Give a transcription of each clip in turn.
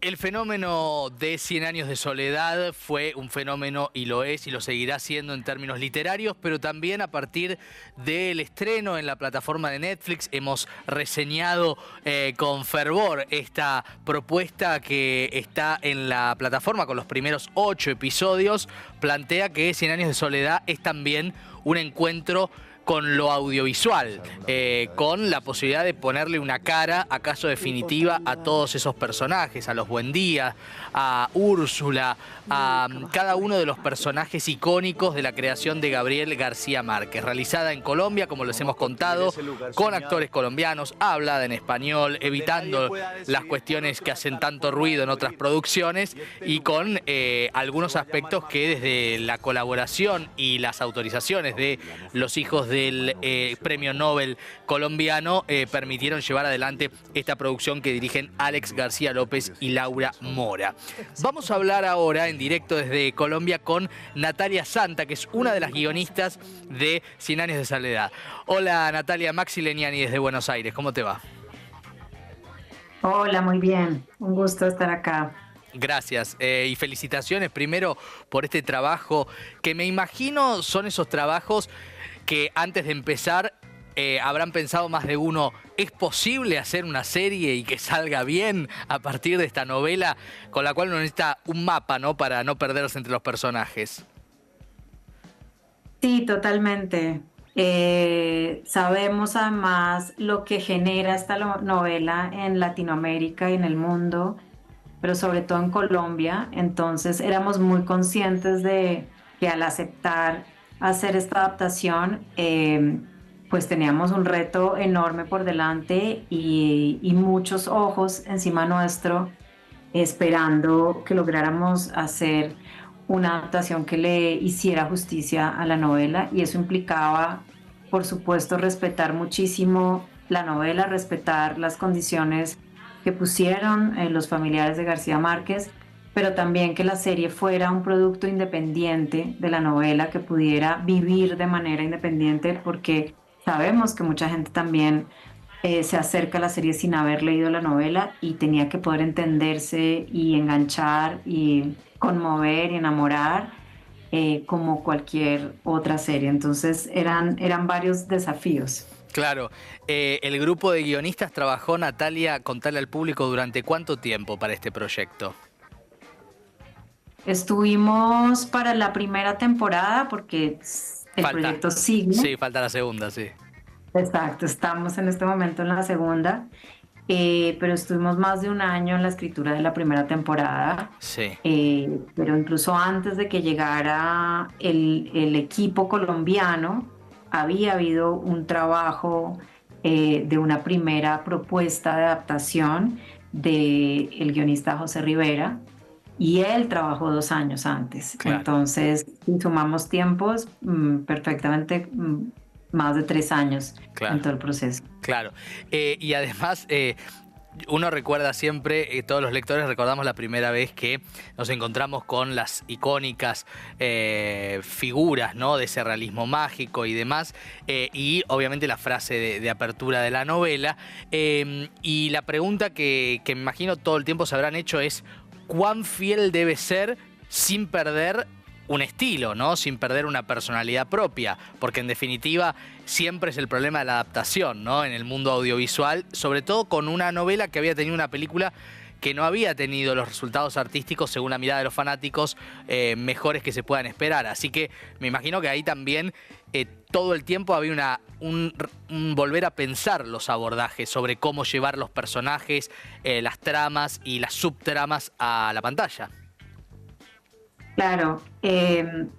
El fenómeno de 100 años de soledad fue un fenómeno y lo es y lo seguirá siendo en términos literarios, pero también a partir del estreno en la plataforma de Netflix hemos reseñado con fervor esta propuesta que está en la plataforma con los primeros 8 episodios. Plantea que 100 años de soledad es también un encuentro con lo audiovisual, con la posibilidad de ponerle una cara, acaso definitiva, a todos esos personajes, a los Buendía, a Úrsula, a cada uno de los personajes icónicos de la creación de Gabriel García Márquez, realizada en Colombia, como les hemos contado, con actores colombianos, hablada en español, evitando las cuestiones que hacen tanto ruido en otras producciones y con algunos aspectos que desde la colaboración y las autorizaciones de los hijos del Premio Nobel colombiano permitieron llevar adelante esta producción que dirigen Alex García López y Laura Mora. Vamos a hablar ahora en directo desde Colombia con Natalia Santa, que es una de las guionistas de 100 años de soledad. Hola Natalia, Maxi Leniani desde Buenos Aires, ¿cómo te va? Hola, muy bien. Un gusto estar acá. Gracias y felicitaciones primero por este trabajo que me imagino son esos trabajos que antes de empezar habrán pensado más de uno, ¿es posible hacer una serie y que salga bien a partir de esta novela con la cual uno necesita un mapa, ¿no? Para no perderse entre los personajes? Sí, totalmente. Sabemos además lo que genera esta novela en Latinoamérica y en el mundo, pero sobre todo en Colombia. Entonces éramos muy conscientes de que al aceptar hacer esta adaptación, pues teníamos un reto enorme por delante y muchos ojos encima nuestro, esperando que lográramos hacer una adaptación que le hiciera justicia a la novela, y eso implicaba, por supuesto, respetar muchísimo la novela, respetar las condiciones que pusieron los familiares de García Márquez, pero también que la serie fuera un producto independiente de la novela, que pudiera vivir de manera independiente, porque sabemos que mucha gente también se acerca a la serie sin haber leído la novela y tenía que poder entenderse y enganchar y conmover y enamorar como cualquier otra serie. Entonces eran varios desafíos. Claro, el grupo de guionistas trabajó, Natalia, contale al público, ¿durante cuánto tiempo para este proyecto? Estuvimos para la primera temporada porque el proyecto sigue. Sí, falta la segunda, sí. Exacto, estamos en este momento en la segunda, pero estuvimos más de un año en la escritura de la primera temporada. Sí. Pero incluso antes de que llegara el equipo colombiano, había habido un trabajo de una primera propuesta de adaptación del guionista José Rivera, y él trabajó 2 años antes. Claro. Entonces, si sumamos tiempos, perfectamente más de 3 años, claro, en todo el proceso. Claro. Y además, uno recuerda siempre, todos los lectores recordamos la primera vez que nos encontramos con las icónicas figuras, ¿no? De ese realismo mágico y demás, y obviamente la frase de apertura de la novela. Y la pregunta que me imagino todo el tiempo se habrán hecho es ¿cuán fiel debe ser sin perder un estilo, ¿no? Sin perder una personalidad propia? Porque en definitiva siempre es el problema de la adaptación, ¿no? En el mundo audiovisual, sobre todo con una novela que había tenido una película que no había tenido los resultados artísticos, según la mirada de los fanáticos, mejores que se puedan esperar. Así que me imagino que ahí también todo el tiempo había un volver a pensar los abordajes sobre cómo llevar los personajes, las tramas y las subtramas a la pantalla. Claro, el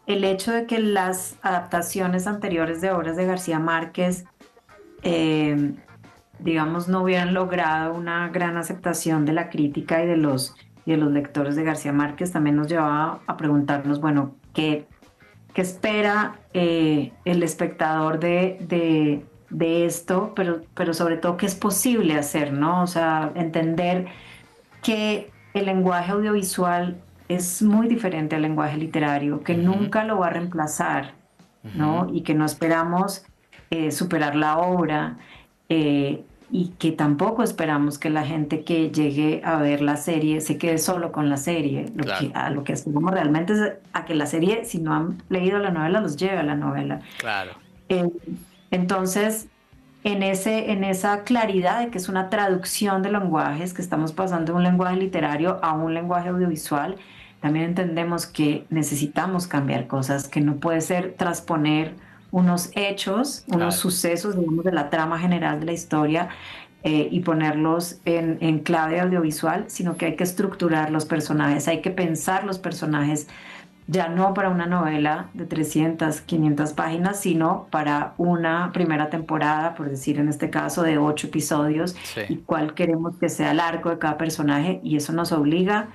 hecho de que las adaptaciones anteriores de obras de García Márquez, digamos, no hubieran logrado una gran aceptación de la crítica y de los lectores de García Márquez, también nos llevaba a preguntarnos, bueno, ¿qué espera el espectador de esto? Pero sobre todo, ¿qué es posible hacer, ¿no? O sea, entender que el lenguaje audiovisual es muy diferente al lenguaje literario, que nunca lo va a reemplazar, ¿no? Y que no esperamos superar la obra, y que tampoco esperamos que la gente que llegue a ver la serie se quede solo con la serie. Claro, A lo que aspiramos realmente es a que la serie, si no han leído la novela, los lleve a la novela. claro. Eh, entonces, en esa claridad de que es una traducción de lenguajes, que estamos pasando de un lenguaje literario a un lenguaje audiovisual, también entendemos que necesitamos cambiar cosas, que no puede ser transponer unos hechos, unos Claro. sucesos, digamos, de la trama general de la historia y ponerlos en clave audiovisual, sino que hay que estructurar los personajes, hay que pensar los personajes ya no para una novela de 300, 500 páginas, sino para una primera temporada, por decir en este caso, de 8 episodios, Sí. y cuál queremos que sea el arco de cada personaje, y eso nos obliga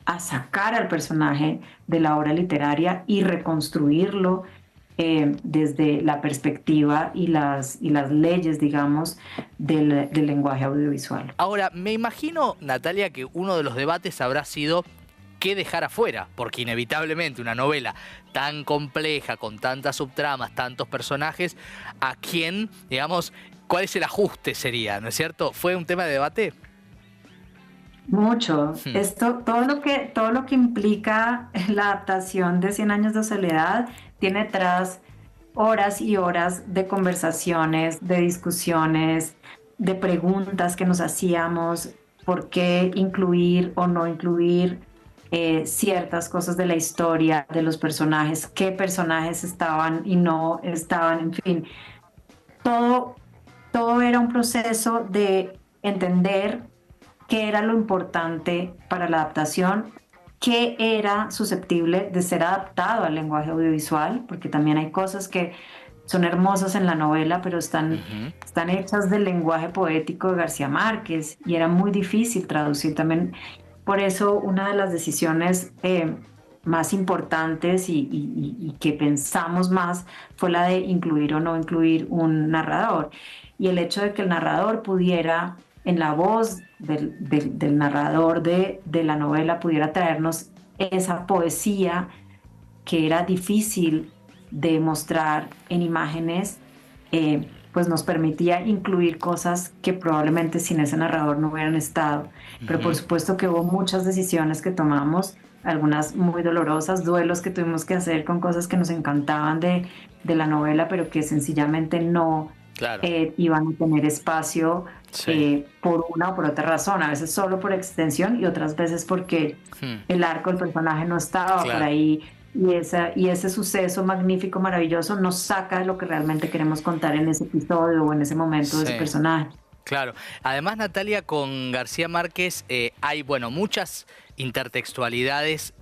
a sacar al personaje de la obra literaria y reconstruirlo desde la perspectiva y las leyes, digamos, del lenguaje audiovisual. Ahora, me imagino, Natalia, que uno de los debates habrá sido qué dejar afuera, porque inevitablemente una novela tan compleja, con tantas subtramas, tantos personajes, ¿a quién, digamos, cuál es el ajuste sería, ¿no es cierto? ¿Fue un tema de debate? Mucho. Hmm, Esto, todo lo que implica la adaptación de Cien años de soledad tiene detrás horas y horas de conversaciones, de discusiones, de preguntas que nos hacíamos, por qué incluir o no incluir ciertas cosas de la historia, de los personajes, qué personajes estaban y no estaban, en fin. Todo, todo era un proceso de entender qué era lo importante para la adaptación, qué era susceptible de ser adaptado al lenguaje audiovisual, porque también hay cosas que son hermosas en la novela, pero ujú, están hechas del lenguaje poético de García Márquez y era muy difícil traducir también. Por eso una de las decisiones más importantes y que pensamos más fue la de incluir o no incluir un narrador. Y el hecho de que el narrador pudiera, en la voz del narrador de la novela, pudiera traernos esa poesía que era difícil de mostrar en imágenes, pues nos permitía incluir cosas que probablemente sin ese narrador no hubieran estado. Pero por ujú. supuesto que hubo muchas decisiones que tomamos, algunas muy dolorosas, duelos que tuvimos que hacer con cosas que nos encantaban de la novela, pero que sencillamente no Claro, iban a tener espacio sí. por una o por otra razón, a veces solo por extensión y otras veces porque Hmm, el arco del personaje no estaba por claro. ahí y ese suceso magnífico, maravilloso, nos saca de lo que realmente queremos contar en ese episodio o en ese momento de ese Sí. personaje. Claro. Además, Natalia, con García Márquez hay, bueno, muchas intertextualidades,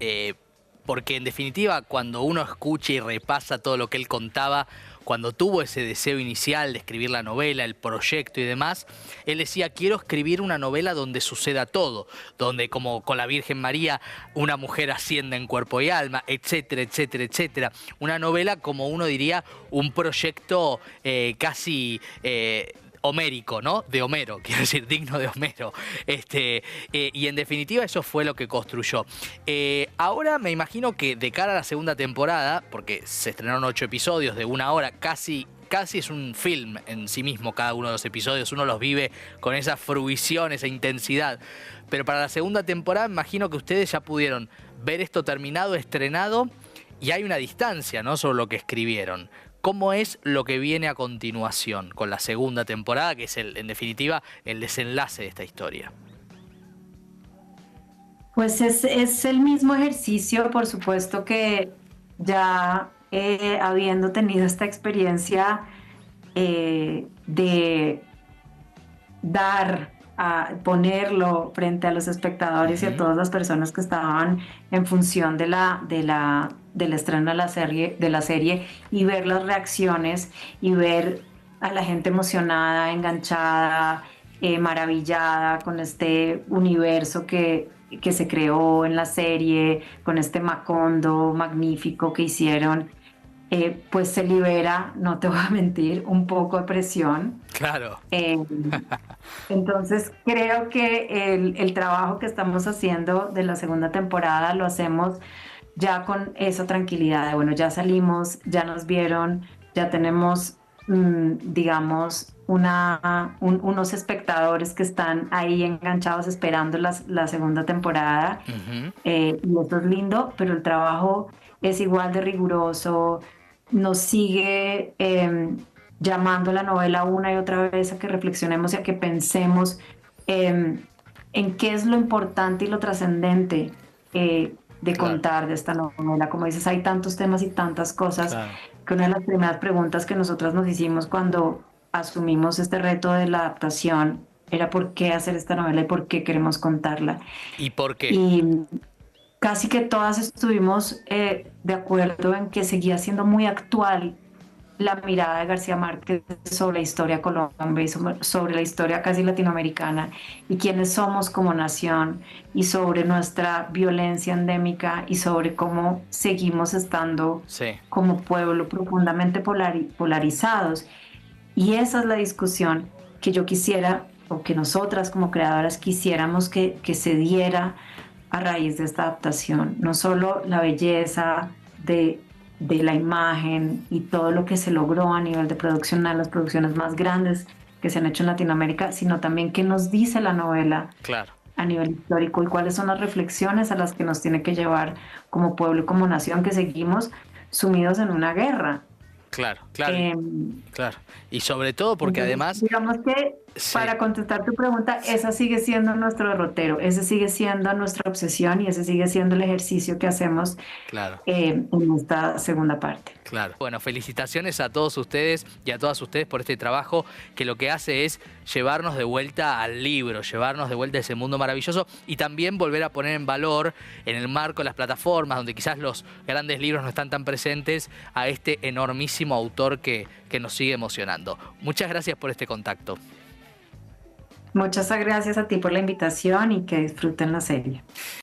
porque en definitiva, cuando uno escucha y repasa todo lo que él contaba, cuando tuvo ese deseo inicial de escribir la novela, el proyecto y demás, él decía, quiero escribir una novela donde suceda todo, donde como con la Virgen María una mujer ascienda en cuerpo y alma, etcétera, etcétera, etcétera. Una novela, como uno diría, un proyecto casi homérico, ¿no? De Homero, quiero decir, digno de Homero. Y en definitiva eso fue lo que construyó. Ahora me imagino que de cara a la segunda temporada, porque se estrenaron 8 episodios de 1 hora, casi es un film en sí mismo cada uno de los episodios, uno los vive con esa fruición, esa intensidad. Pero para la segunda temporada me imagino que ustedes ya pudieron ver esto terminado, estrenado, y hay una distancia, ¿no?, sobre lo que escribieron. ¿Cómo es lo que viene a continuación con la segunda temporada, que es en definitiva el desenlace de esta historia? Pues es el mismo ejercicio, por supuesto que ya habiendo tenido esta experiencia de dar, a ponerlo frente a los espectadores y a Ujú, todas las personas que estaban en función del estreno de la serie y ver las reacciones y ver a la gente emocionada, enganchada, maravillada con este universo que se creó en la serie, con este Macondo magnífico que hicieron. Pues se libera, no te voy a mentir, un poco de presión. claro, Eh, entonces creo que el trabajo que estamos haciendo de la segunda temporada lo hacemos ya con esa tranquilidad de, bueno, ya salimos, ya nos vieron, ya tenemos digamos, unos espectadores que están ahí enganchados esperando la segunda temporada. Y esto es lindo, pero el trabajo es igual de riguroso, nos sigue llamando la novela una y otra vez a que reflexionemos y a que pensemos en qué es lo importante y lo trascendente de contar de esta novela. Como dices, hay tantos temas y tantas cosas que una de las primeras preguntas que nosotras nos hicimos cuando asumimos este reto de la adaptación era por qué hacer esta novela y por qué queremos contarla. ¿Y por qué? Y casi que todas estuvimos de acuerdo en que seguía siendo muy actual la mirada de García Márquez sobre la historia Colombia y sobre la historia casi latinoamericana y quiénes somos como nación y sobre nuestra violencia endémica y sobre cómo seguimos estando como pueblo profundamente polarizados. Y esa es la discusión que yo quisiera, o que nosotras como creadoras quisiéramos que se diera a raíz de esta adaptación. No solo la belleza de la imagen y todo lo que se logró a nivel de producción, una de las producciones más grandes que se han hecho en Latinoamérica, sino también qué nos dice la novela a nivel histórico y cuáles son las reflexiones a las que nos tiene que llevar como pueblo y como nación que seguimos sumidos en una guerra. Claro. Y sobre todo porque además... Digamos que, para contestar tu pregunta, esa sigue siendo nuestro derrotero, ese sigue siendo nuestra obsesión y ese sigue siendo el ejercicio que hacemos en esta segunda parte. Bueno, felicitaciones a todos ustedes y a todas ustedes por este trabajo que lo que hace es llevarnos de vuelta al libro, llevarnos de vuelta a ese mundo maravilloso y también volver a poner en valor, en el marco de las plataformas, donde quizás los grandes libros no están tan presentes, a este enormísimo autor que nos sigue emocionando. Muchas gracias por este contacto. Muchas gracias a ti por la invitación y que disfruten la serie.